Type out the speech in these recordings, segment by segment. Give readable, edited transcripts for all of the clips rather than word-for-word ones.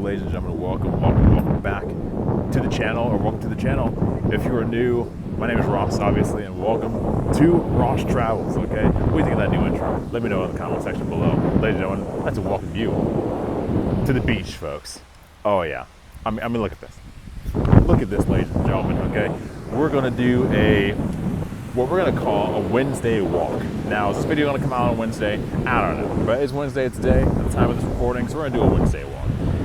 ladies and gentlemen, welcome back to the channel, or welcome to the channel. If you are new, my name is Ross, obviously, and welcome to Ross Travels, okay? What do you think of that new intro? Let me know in the comment section below. Ladies and gentlemen, that's a welcome you to the beach, folks. Oh yeah, I mean look at this. Look at this, ladies and gentlemen, okay? We're gonna do what we're gonna call a Wednesday walk. Now, is this video gonna come out on Wednesday? I don't know, but it's Wednesday today at the time of this recording, so we're gonna do a Wednesday walk.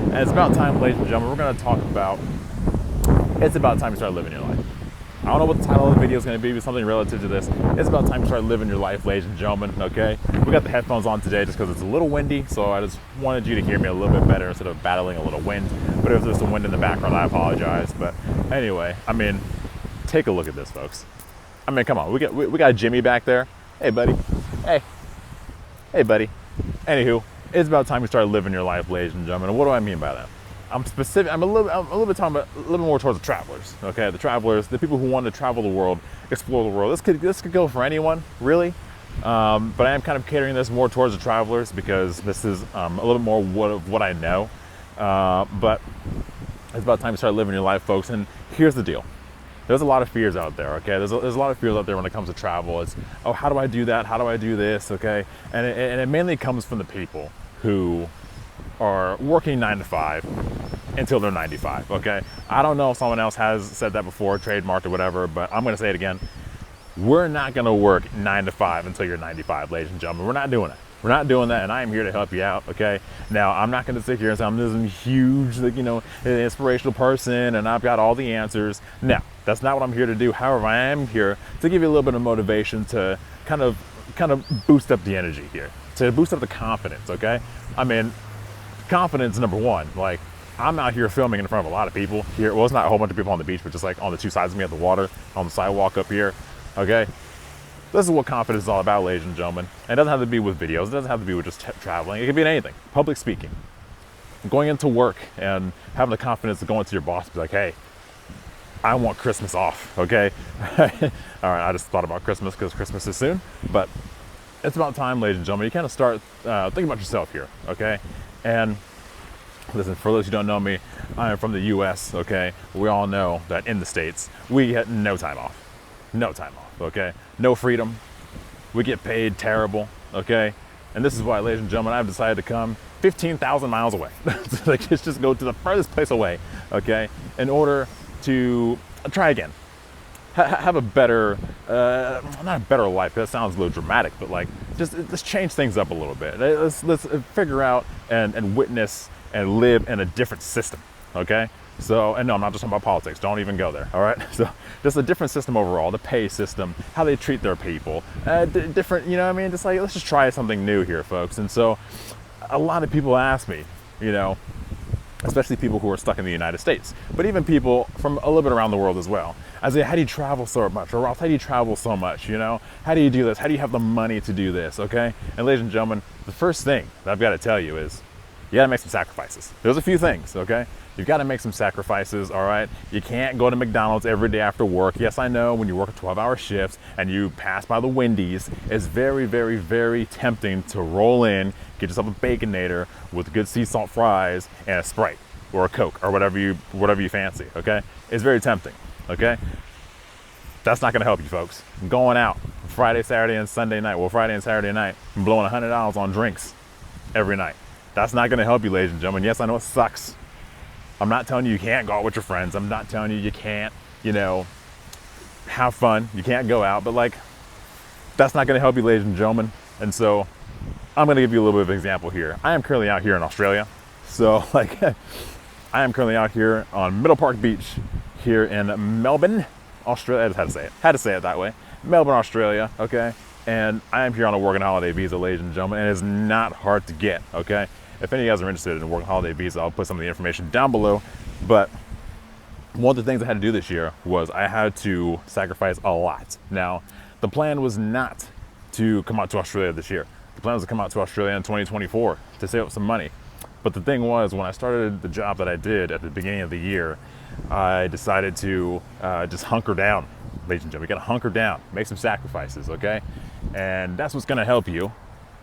And it's about time, ladies and gentlemen, we're gonna talk about, it's about time to start living your life. I don't know what the title of the video is gonna be, but something relative to this. It's about time to start living your life, ladies and gentlemen, okay? We got the headphones on today just because it's a little windy, so I just wanted you to hear me a little bit better instead of battling a little wind. But if there's some wind in the background, I apologize. But anyway, I mean, take a look at this, folks. I mean, come on, we got Jimmy back there. Hey, buddy. Hey, buddy. Anywho, it's about time you start living your life, ladies and gentlemen. And what do I mean by that? I'm a little bit talking about a little more towards the travelers. Okay, the travelers, the people who want to travel the world, explore the world. This could go for anyone, really. But I am kind of catering this more towards the travelers because this is a little more of what I know. But it's about time to start living your life, folks. And here's the deal. There's a lot of fears out there, okay? There's a lot of fears out there when it comes to travel. It's, oh, how do I do that? How do I do this, okay? And it mainly comes from the people who are working 9 to 5 until they're 95, okay? I don't know if someone else has said that before, trademarked or whatever, but I'm gonna say it again. We're not gonna work 9 to 5 until you're 95, ladies and gentlemen. We're not doing it. We're not doing that, and I am here to help you out, okay? Now, I'm not gonna sit here and say I'm this huge, like, inspirational person and I've got all the answers. No, that's not what I'm here to do. However, I am here to give you a little bit of motivation to kind of boost up the energy here, to boost up the confidence, okay? I mean, confidence, number one. Like, I'm out here filming in front of a lot of people here. Well, it's not a whole bunch of people on the beach, but just like on the two sides of me at the water, on the sidewalk up here, okay? This is what confidence is all about, ladies and gentlemen. And it doesn't have to be with videos. It doesn't have to be with just traveling. It can be in anything. Public speaking. Going into work and having the confidence to go into your boss and be like, hey, I want Christmas off, okay? All right, I just thought about Christmas because Christmas is soon. But it's about time, ladies and gentlemen, you kind of start thinking about yourself here, okay? And listen, for those who don't know me, I am from the US, okay? We all know that in the States, we get no time off. No time off, okay? No freedom. We get paid terrible, okay? And this is why, ladies and gentlemen, I've decided to come 15,000 miles away. Like, let's just go to the furthest place away, okay? In order to try again. Have a better, not a better life, that sounds a little dramatic, but like, just change things up a little bit. Let's figure out and witness and live in a different system, okay? So, and no, I'm not just talking about politics. Don't even go there, all right? So, just a different system overall, the pay system, how they treat their people, different, you know what I mean? Just like, let's just try something new here, folks. And so, a lot of people ask me, especially people who are stuck in the United States, but even people from a little bit around the world as well. I say, how do you travel so much? Or Ross, how do you travel so much, How do you do this? How do you have the money to do this, okay? And ladies and gentlemen, the first thing that I've got to tell you is, you gotta make some sacrifices. There's a few things, okay? You've gotta make some sacrifices, all right? You can't go to McDonald's every day after work. Yes, I know when you work a 12-hour shift and you pass by the Wendy's, it's very, very, very tempting to roll in, get yourself a Baconator with good sea salt fries and a Sprite or a Coke or whatever you fancy, okay? It's very tempting, okay? That's not gonna help you, folks. Going out Friday, Saturday, and Sunday night, well, Friday and Saturday night, and blowing $100 on drinks every night. That's not gonna help you, ladies and gentlemen. Yes, I know it sucks. I'm not telling you can't go out with your friends. I'm not telling you can't, have fun. You can't go out, but like, that's not gonna help you, ladies and gentlemen. And so I'm gonna give you a little bit of an example here. I am currently out here in Australia. So like, I am currently out here on Middle Park Beach here in Melbourne, Australia. I just had to say it that way. Melbourne, Australia, okay? And I am here on a working holiday visa, ladies and gentlemen, and it's not hard to get, okay? If any of you guys are interested in a working holiday visa, I'll put some of the information down below. But one of the things I had to do this year was I had to sacrifice a lot. Now, the plan was not to come out to Australia this year. The plan was to come out to Australia in 2024 to save up some money. But the thing was, when I started the job that I did at the beginning of the year, I decided to just hunker down, ladies and gentlemen. You gotta hunker down, make some sacrifices, okay? And that's what's gonna help you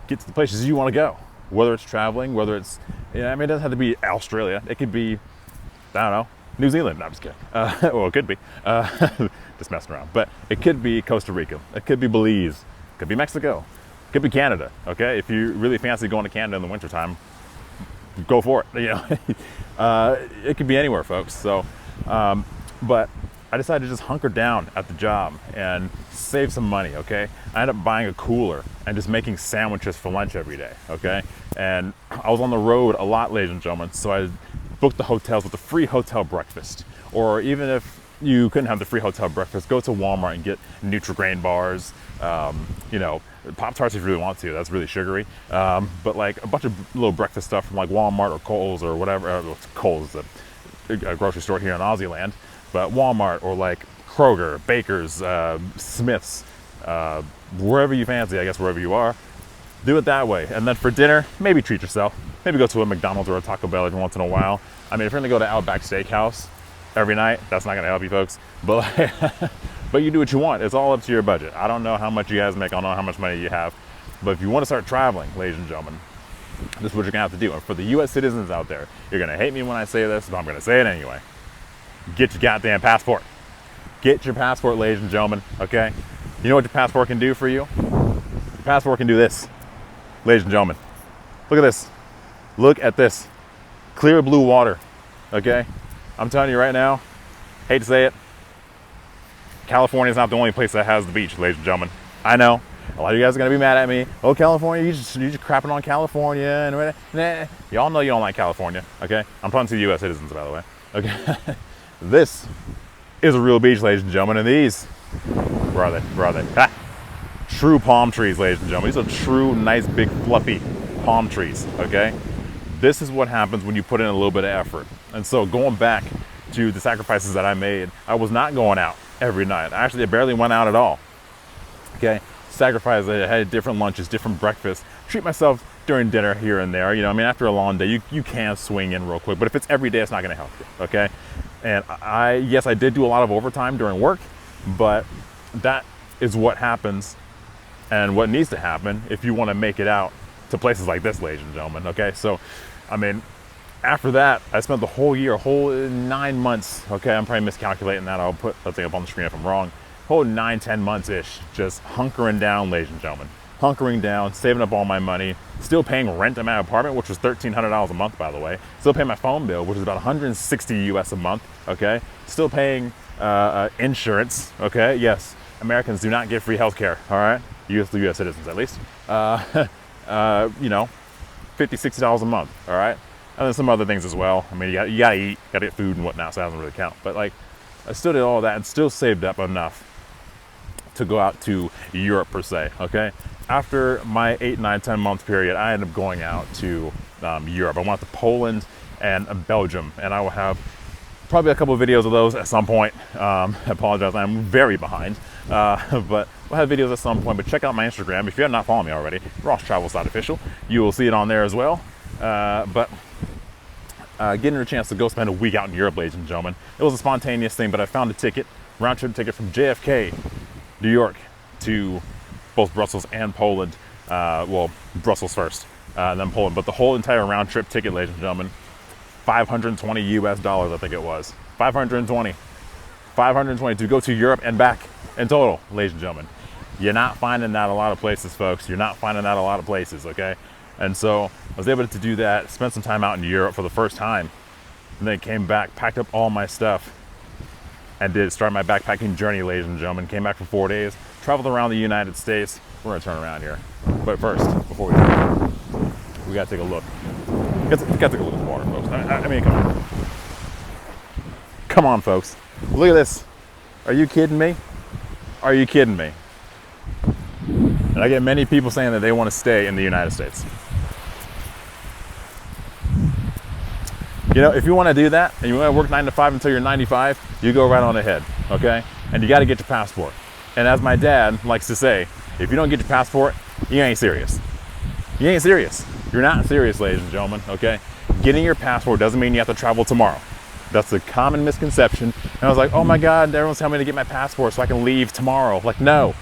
get to the places you wanna go, whether it's traveling, whether it's, I mean, it doesn't have to be Australia. It could be, I don't know, New Zealand. No, I'm just kidding. Well, it could be. Just messing around. But it could be Costa Rica. It could be Belize. It could be Mexico. It could be Canada. Okay, if you really fancy going to Canada in the wintertime, go for it. It could be anywhere, folks. So, but I decided to just hunker down at the job and save some money, okay? I ended up buying a cooler and just making sandwiches for lunch every day, okay? And I was on the road a lot, ladies and gentlemen, so I booked the hotels with a free hotel breakfast. Or even if you couldn't have the free hotel breakfast, go to Walmart and get Nutri-Grain bars, Pop-Tarts if you really want to, that's really sugary. But like a bunch of little breakfast stuff from like Walmart or Kohl's or whatever. Kohl's is a grocery store here in Aussie land. But Walmart or like Kroger, Baker's, Smith's, wherever you fancy, I guess wherever you are, do it that way. And then for dinner, maybe treat yourself. Maybe go to a McDonald's or a Taco Bell every once in a while. I mean, if you're gonna go to Outback Steakhouse every night, that's not gonna help you, folks. But but you do what you want. It's all up to your budget. I don't know how much you guys make. I don't know how much money you have. But if you want to start traveling, ladies and gentlemen, this is what you're gonna have to do. And for the U.S. citizens out there, you're gonna hate me when I say this, but I'm gonna say it anyway. Get your goddamn passport. Get your passport, ladies and gentlemen, okay? You know what your passport can do for you? Your passport can do this, ladies and gentlemen. Look at this. Look at this. Clear blue water, okay? I'm telling you right now, hate to say it, California is not the only place that has the beach, ladies and gentlemen. I know. A lot of you guys are going to be mad at me. Oh, California, you're just crapping on California. And nah. Y'all know you don't like California, okay? I'm talking to the U.S. citizens, by the way, okay? This is a real beach, ladies and gentlemen, and these, where are they? Where are they? Ah, true palm trees, ladies and gentlemen. These are true, nice, big, fluffy palm trees, okay? This is what happens when you put in a little bit of effort. And so going back to the sacrifices that I made, I was not going out every night. Actually, I barely went out at all, okay? Sacrifice, I had different lunches, different breakfasts, treat myself during dinner here and there. I mean, after a long day, you can swing in real quick, but if it's every day, it's not gonna help you, okay? And yes, I did do a lot of overtime during work, but that is what happens and what needs to happen if you want to make it out to places like this, ladies and gentlemen, okay? So, I mean, after that, I spent the whole year, whole 9 months, okay? I'm probably miscalculating that. I'll put that thing up on the screen if I'm wrong. Whole 9-10 months-ish, just hunkering down, ladies and gentlemen. Hunkering down, saving up all my money, still paying rent in my apartment, which was $1,300 a month, by the way. Still paying my phone bill, which is about 160 US a month, okay? Still paying insurance, okay? Yes, Americans do not get free health care, all right? US citizens, at least. $50, $60 a month, all right? And then some other things as well. I mean, you gotta eat, gotta get food and whatnot, so that doesn't really count. But like, I still did all that and still saved up enough to go out to Europe per se, okay? After my 8, 9, 10 month period, I ended up going out to Europe. I went to Poland and Belgium, and I will have probably a couple of videos of those at some point. I apologize, I'm very behind, but we'll have videos at some point. But check out my Instagram if you're not following me already, RossTravels.official. You will see it on there as well. Getting a chance to go spend a week out in Europe, ladies and gentlemen. It was a spontaneous thing, but I found a ticket, round trip ticket from JFK, New York, to both Brussels and Poland. Well, Brussels first, then Poland. But the whole entire round trip ticket, ladies and gentlemen, $520 US, I think it was. 520 to go to Europe and back in total, ladies and gentlemen. You're not finding that a lot of places, folks. You're not finding that a lot of places, okay? And so I was able to do that, spend some time out in Europe for the first time, and then came back, packed up all my stuff, and did start my backpacking journey, ladies and gentlemen. Came back for 4 days, traveled around the United States. We're gonna turn around here. But first, before we do, we gotta take a look. We gotta take a look at the water, folks. I mean, come on. Come on, folks. Look at this. Are you kidding me? Are you kidding me? And I get many people saying that they want to stay in the United States. You know, if you want to do that and you want to work 9 to 5 until you're 95, you go right on ahead, okay? And you got to get your passport. And as my dad likes to say, if you don't get your passport, you ain't serious. You ain't serious. You're not serious, ladies and gentlemen, okay? Getting your passport doesn't mean you have to travel tomorrow. That's a common misconception. And I was like, oh my God, everyone's telling me to get my passport so I can leave tomorrow. Like, no.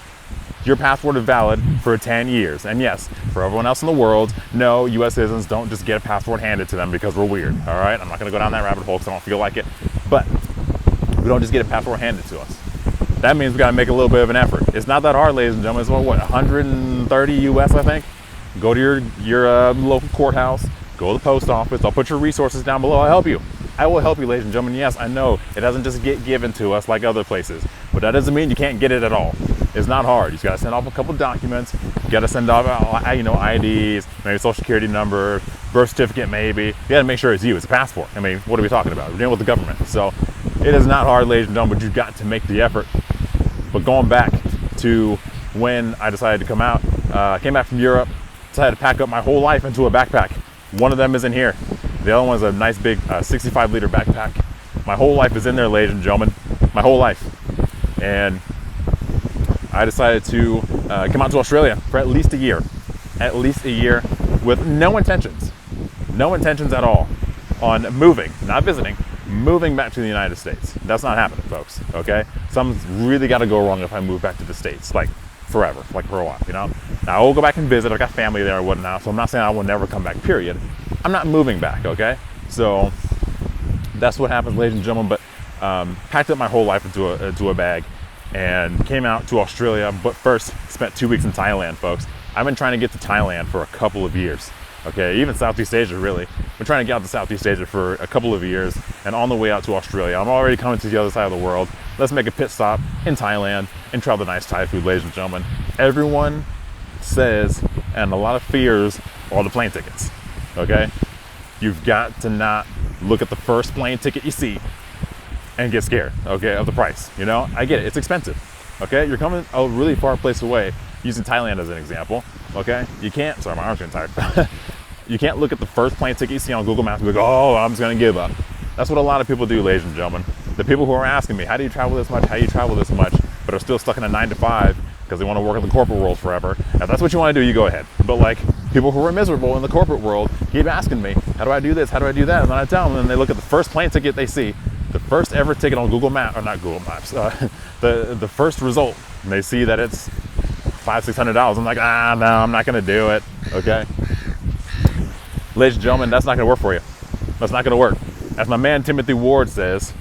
Your passport is valid for 10 years. And yes, for everyone else in the world, no, US citizens don't just get a passport handed to them because we're weird, all right? I'm not gonna go down that rabbit hole because I don't feel like it, but we don't just get a passport handed to us. That means we gotta make a little bit of an effort. It's not that hard, ladies and gentlemen. It's what, 130 US, I think? Go to your local courthouse, go to the post office. I'll put your resources down below. I'll help you. I will help you, ladies and gentlemen. Yes, I know it doesn't just get given to us like other places, but that doesn't mean you can't get it at all. It's not hard. You just gotta send off a couple documents. You gotta send off, IDs, maybe social security number, birth certificate, maybe. You gotta make sure it's you. It's a passport. I mean, what are we talking about? We're dealing with the government. So it is not hard, ladies and gentlemen, but you've got to make the effort. But going back to when I decided to come out, came back from Europe, decided to pack up my whole life into a backpack. One of them is in here. The other one's a nice big 65-liter backpack. My whole life is in there, ladies and gentlemen. My whole life. And I decided to come out to Australia for at least a year. At least a year with no intentions at all on moving, not visiting, moving back to the United States. That's not happening, folks, okay? Something's really got to go wrong if I move back to the States, like forever, like for a while, you know? Now, I will go back and visit. I've got family there or whatnot, so I'm not saying I will never come back, period. I'm not moving back, okay? So that's what happens, ladies and gentlemen, but packed up my whole life into a bag and came out to Australia, but first spent 2 weeks in Thailand, folks. I've been trying to get to Thailand for a couple of years. Okay, even Southeast Asia, really. We're trying to get out to Southeast Asia for a couple of years, and on the way out to Australia, I'm already coming to the other side of the world. Let's make a pit stop in Thailand and try the nice Thai food, ladies and gentlemen. Everyone says, and a lot of fears, are the plane tickets, okay? You've got to not look at the first plane ticket you see and get scared, okay, of the price, you know? I get it, it's expensive, okay? You're coming a really far place away, using Thailand as an example, okay? You can't, sorry, my arm's getting tired. You can't look at the first plane ticket you see on Google Maps and be like, oh, I'm just gonna give up. That's what a lot of people do, ladies and gentlemen. The people who are asking me, how do you travel this much? How do you travel this much? But are still stuck in a 9 to 5 because they want to work in the corporate world forever. If that's what you want to do, you go ahead. But like people who are miserable in the corporate world keep asking me, how do I do this? How do I do that? And then I tell them, and they look at the first plane ticket they see, the first ever ticket on Google Maps, or not Google Maps, the first result, and they see that it's $500-600. I'm like, no, I'm not gonna do it, okay? Ladies and gentlemen, that's not gonna work for you. That's not gonna work. As my man Timothy Ward says,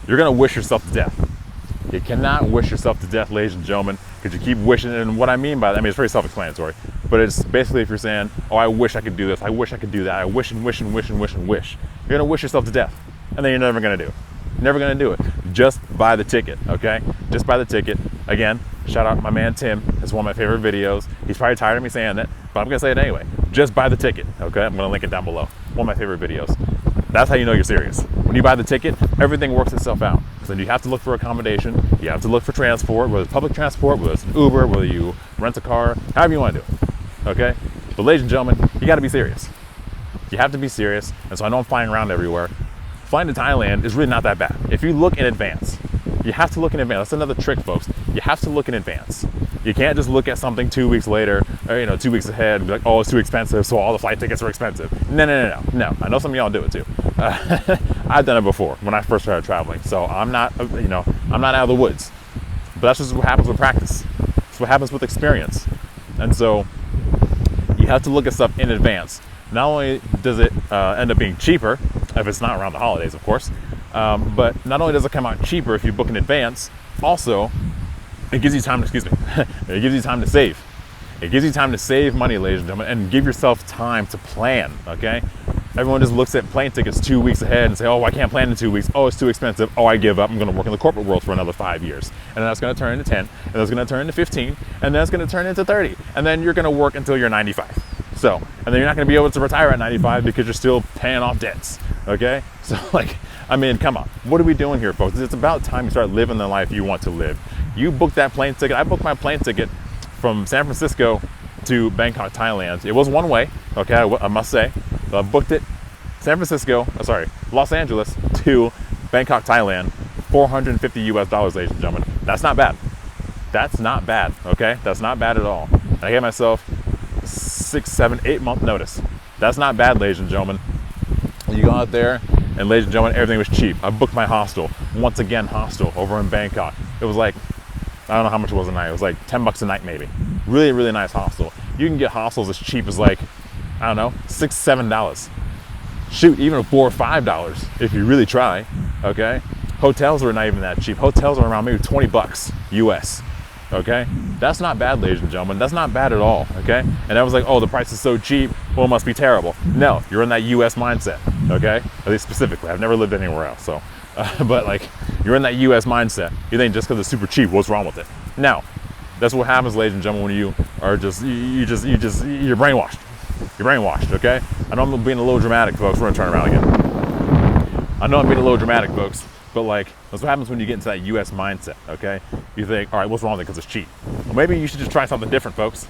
you're gonna wish yourself to death. You cannot wish yourself to death, ladies and gentlemen, because you keep wishing, and what I mean by that, I mean, it's very self-explanatory, but it's basically if you're saying, oh, I wish I could do this, I wish I could do that, I wish and wish and wish and wish and wish. You're gonna wish yourself to death, and then you're never gonna do it. Never gonna do it. Just buy the ticket, okay? Just buy the ticket. Again, shout out my man Tim. It's one of my favorite videos. He's probably tired of me saying it, but I'm gonna say it anyway. Just buy the ticket, okay? I'm gonna link it down below. One of my favorite videos. That's how you know you're serious. When you buy the ticket, everything works itself out. So then you have to look for accommodation, you have to look for transport, whether it's public transport, whether it's an Uber, whether you rent a car, however you want to do it, okay? But ladies and gentlemen, you gotta be serious. You have to be serious, and so I know I'm flying around everywhere. Flying to Thailand is really not that bad. If you look in advance, you have to look in advance. That's another trick, folks. You have to look in advance. You can't just look at something 2 weeks later, or 2 weeks ahead, and be like, oh, it's too expensive, so all the flight tickets are expensive. No. I know some of y'all do it too. I've done it before when I first started traveling, so I'm not, I'm not out of the woods. But that's just what happens with practice. It's what happens with experience. And so you have to look at stuff in advance. Not only does it end up being cheaper, if it's not around the holidays, of course, but not only does it come out cheaper if you book in advance, also, it gives you time to, it gives you time to save. It gives you time to save money, ladies and gentlemen, and give yourself time to plan, okay? Everyone just looks at plane tickets 2 weeks ahead and say, oh, I can't plan in 2 weeks. Oh, it's too expensive. Oh, I give up. I'm going to work in the corporate world for another 5 years. And then that's going to turn into 10, and that's going to turn into 15, and then it's going to turn into 30. And then you're going to work until you're 95. So, and then you're not going to be able to retire at 95 because you're still paying off debts, okay? So, like, I mean, come on. What are we doing here, folks? It's about time you start living the life you want to live. You booked that plane ticket. I booked my plane ticket from San Francisco to Bangkok, Thailand. It was one way, okay, I must say. So I booked it, Los Angeles to Bangkok, Thailand, $450 ladies and gentlemen. That's not bad. That's not bad, okay? That's not bad at all. And I gave myself 6, 7, 8 month notice. That's not bad, ladies and gentlemen. You go out there, and ladies and gentlemen, everything was cheap. I booked my hostel, once again hostel, over in Bangkok. It was like I don't know how much it was a night. It was like 10 bucks a night maybe. Really, really nice hostel. You can get hostels as cheap as like, I don't know, $6, $7. Shoot, even $4 or $5 if you really try, okay? Hotels are not even that cheap. Hotels are around maybe 20 bucks US, okay? That's not bad, ladies and gentlemen. That's not bad at all, okay? And I was like, oh, the price is so cheap, well, it must be terrible. No, you're in that US mindset, okay? At least specifically. I've never lived anywhere else, so. But like, you're in that US mindset. You think just because it's super cheap, what's wrong with it? Now, that's what happens, ladies and gentlemen, when you are you're brainwashed. You're brainwashed, okay? I know I'm being a little dramatic, folks. We're gonna turn around again. I know I'm being a little dramatic, folks, but like, that's what happens when you get into that US mindset, okay? You think, all right, what's wrong with it because it's cheap? Well, maybe you should just try something different, folks.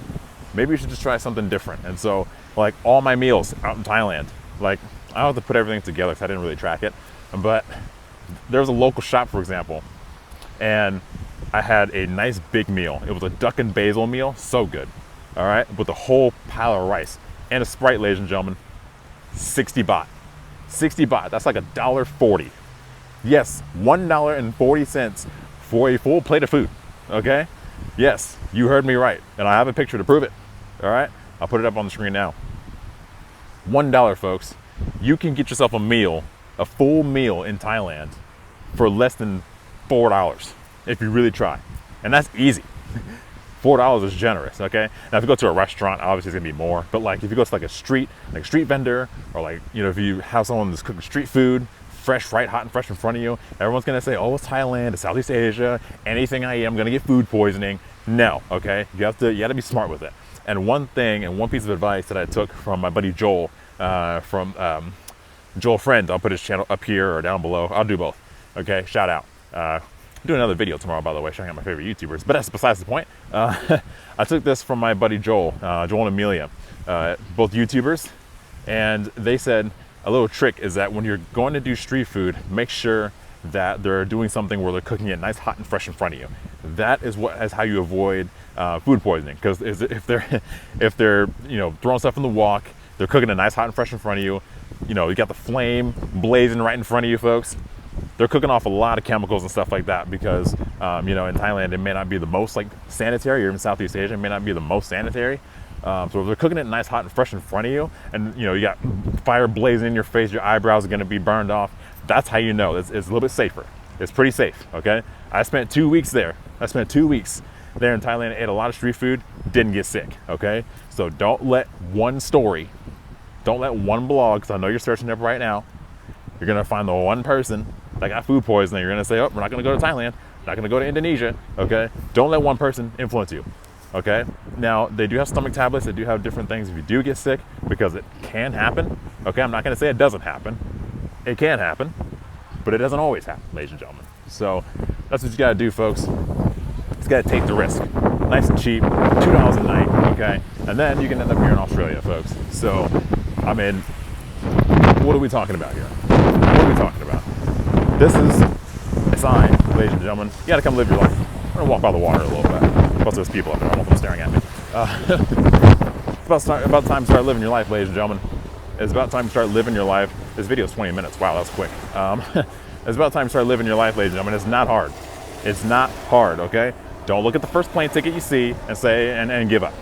Maybe you should just try something different. And so, like, all my meals out in Thailand, like, I don't have to put everything together because I didn't really track it, but there was a local shop, for example, and I had a nice big meal. It was a duck and basil meal, so good, all right, with a whole pile of rice and a Sprite, ladies and gentlemen. 60 baht. 60 baht, that's like $1.40. Yes, $1.40 for a full plate of food, okay? Yes, you heard me right, and I have a picture to prove it, all right? I'll put it up on the screen now. $1, folks. You can get yourself a meal, a full meal in Thailand for less than $4 if you really try. And that's easy. $4 is generous, okay? Now if you go to a restaurant, obviously it's gonna be more, but like if you go to like a street vendor, or like, you know, if you have someone that's cooking street food, fresh, right, hot and fresh in front of you, everyone's gonna say, oh, it's Thailand, it's Southeast Asia, anything I eat, I'm gonna get food poisoning. No, okay? You gotta be smart with it. And one thing, and one piece of advice that I took from my buddy Joel, from Joel Friend, I'll put his channel up here or down below. I'll do both. Okay, shout out. I'm doing another video tomorrow, by the way, showing out my favorite YouTubers, but that's besides the point. I took this from my buddy Joel, Joel and Amelia, both YouTubers, and they said a little trick is that when you're going to do street food, make sure that they're doing something where they're cooking it nice, hot, and fresh in front of you. That is how you avoid food poisoning. Because if they're you know, throwing stuff in the wok, they're cooking it nice, hot, and fresh in front of you. You know, you got the flame blazing right in front of you, folks. They're cooking off a lot of chemicals and stuff like that because, you know, in Thailand, it may not be the most like sanitary, or in Southeast Asia, it may not be the most sanitary. So if they're cooking it nice, hot, and fresh in front of you, and you know, you got fire blazing in your face, your eyebrows are gonna be burned off, that's how you know it's a little bit safer. It's pretty safe, okay? I spent 2 weeks there. I spent 2 weeks there in Thailand, ate a lot of street food, didn't get sick, okay? So don't let one story, don't let one blog, because I know you're searching up right now, you're gonna find the one person that got food poisoning. You're gonna say, oh, we're not gonna go to Thailand, not gonna go to Indonesia, okay? Don't let one person influence you, okay? Now, they do have stomach tablets, they do have different things if you do get sick, because it can happen, okay? I'm not gonna say it doesn't happen. It can happen, but it doesn't always happen, ladies and gentlemen. So that's what you gotta do, folks. Just gotta take the risk. Nice and cheap, $2 a night, okay? And then you can end up here in Australia, folks. So, I mean, what are we talking about here? What are we talking about? This is a sign, ladies and gentlemen. You gotta come live your life. I'm gonna walk by the water a little bit. Plus there's people up there, I don't want them staring at me. It's about time to start living your life, ladies and gentlemen. It's about time to start living your life. This video is 20 minutes. Wow, that's quick. It's about time to start living your life, ladies and gentlemen. It's not hard. It's not hard, okay? Don't look at the first plane ticket you see and say, and give up.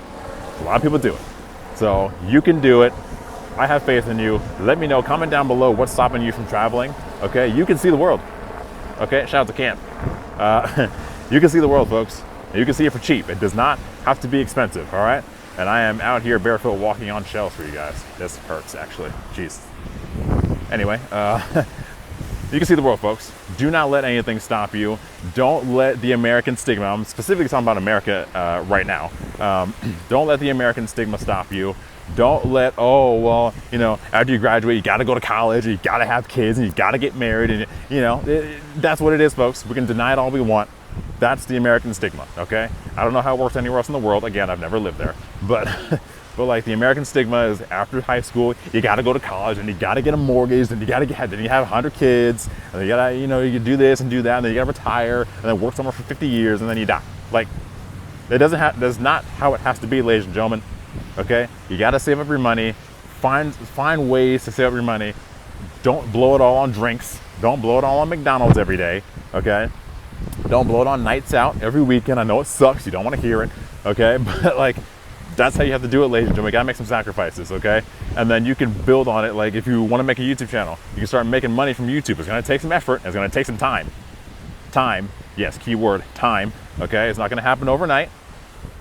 A lot of people do it. So you can do it. I have faith in you. Let me know, comment down below what's stopping you from traveling, okay? You can see the world, okay? Shout out to Camp. You can see the world, folks. You can see it for cheap. It does not have to be expensive, all right? And I am out here barefoot walking on shells for you guys. This hurts, actually. Jeez. Anyway, you can see the world, folks. Do not let anything stop you. Don't let the American stigma, I'm specifically talking about America right now. Don't let the American stigma stop you. Don't let, oh, well, you know, after you graduate, you got to go to college, you got to have kids, and you got to get married, and, you know, that's what it is, folks. We can deny it all we want. That's the American stigma, okay? I don't know how it works anywhere else in the world. Again, I've never lived there. But like the American stigma is after high school, you got to go to college, and you got to get a mortgage, and then you have 100 kids, and you got to, you know, you do this and do that, and then you got to retire, and then work somewhere for 50 years, and then you die. Like, that's not how it has to be, ladies and gentlemen. Okay, you got to save up your money. Find ways to save up your money. Don't blow it all on drinks. Don't blow it all on McDonald's every day. Okay, Don't blow it on nights out every weekend. I know it sucks. You don't want to hear it, okay? But like, that's how you have to do it, ladies and gentlemen. You gotta make some sacrifices, okay? And then you can build on it. Like, if you want to make a YouTube channel, you can start making money from YouTube. It's gonna take some effort. It's gonna take some time. Time, yes, keyword, time, okay? It's not gonna happen overnight.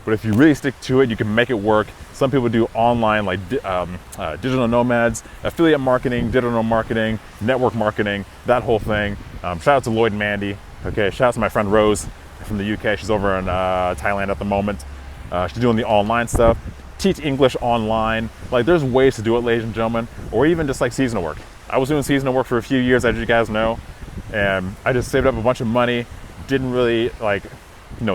But if you really stick to it, you can make it work. Some people do online, like digital nomads, affiliate marketing, digital marketing, network marketing, that whole thing. Shout out to Lloyd and Mandy. Okay, shout out to my friend Rose from the UK. She's over in Thailand at the moment. She's doing the online stuff. Teach English online. Like, there's ways to do it, ladies and gentlemen, or even just like seasonal work. I was doing seasonal work for a few years, as you guys know, and I just saved up a bunch of money. Didn't really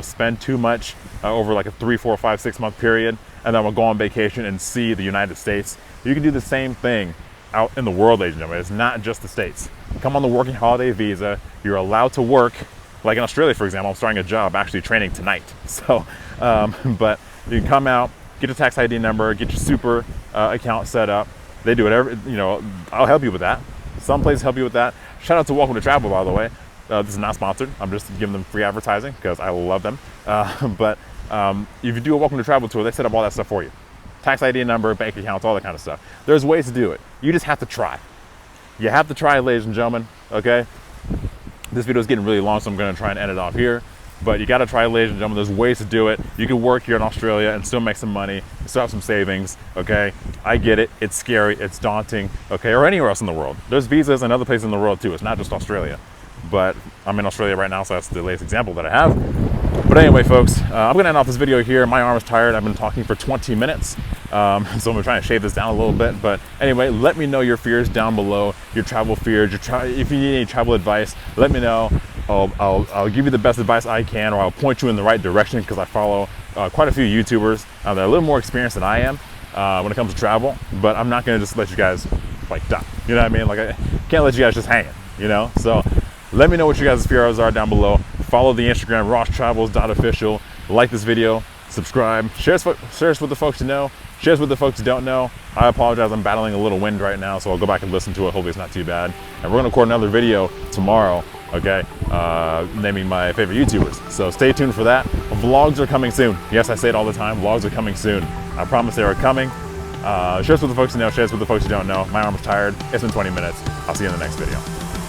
spend too much over like a 3, 4, 5, 6 month period, and then we'll go on vacation and see the United States. You can do the same thing out in the world, ladies and gentlemen. It's not just the States. Come on the working holiday visa. You're allowed to work. Like in Australia, for example, I'm starting a job, actually training tonight. So, but you can come out, get your tax ID number, get your super account set up. They do whatever, I'll help you with that. Some places help you with that. Shout out to Welcome to Travel, by the way. This is not sponsored. I'm just giving them free advertising because I love them. But if you do a Welcome to Travel tour, they set up all that stuff for you. Tax ID number, bank accounts, all that kind of stuff. There's ways to do it. You just have to try. You have to try, ladies and gentlemen, okay? This video is getting really long, so I'm gonna try and end it off here. But you gotta try, ladies and gentlemen. There's ways to do it. You can work here in Australia and still make some money, still have some savings, okay? I get it, it's scary, it's daunting, okay? Or anywhere else in the world. There's visas in other places in the world too. It's not just Australia. But I'm in Australia right now, so that's the latest example that I have. But anyway, folks, I'm gonna end off this video here. My arm is tired. I've been talking for 20 minutes. So I'm gonna try to shave this down a little bit. But anyway, let me know your fears down below, your travel fears, if you need any travel advice, let me know. I'll give you the best advice I can, or I'll point you in the right direction, because I follow quite a few YouTubers that are a little more experienced than I am when it comes to travel. But I'm not gonna just let you guys like die. You know what I mean? Like, I can't let you guys just hang it, So let me know what you guys' fears are down below. Follow the Instagram, rosstravels.official. Like this video, subscribe, share this with the folks you know, share this with the folks you don't know. I apologize, I'm battling a little wind right now, so I'll go back and listen to it. Hopefully it's not too bad. And we're gonna record another video tomorrow, okay, naming my favorite YouTubers. So stay tuned for that. Vlogs are coming soon. Yes, I say it all the time, vlogs are coming soon. I promise they are coming. Share this with the folks you know, share this with the folks you don't know. My arm is tired. It's been 20 minutes. I'll see you in the next video.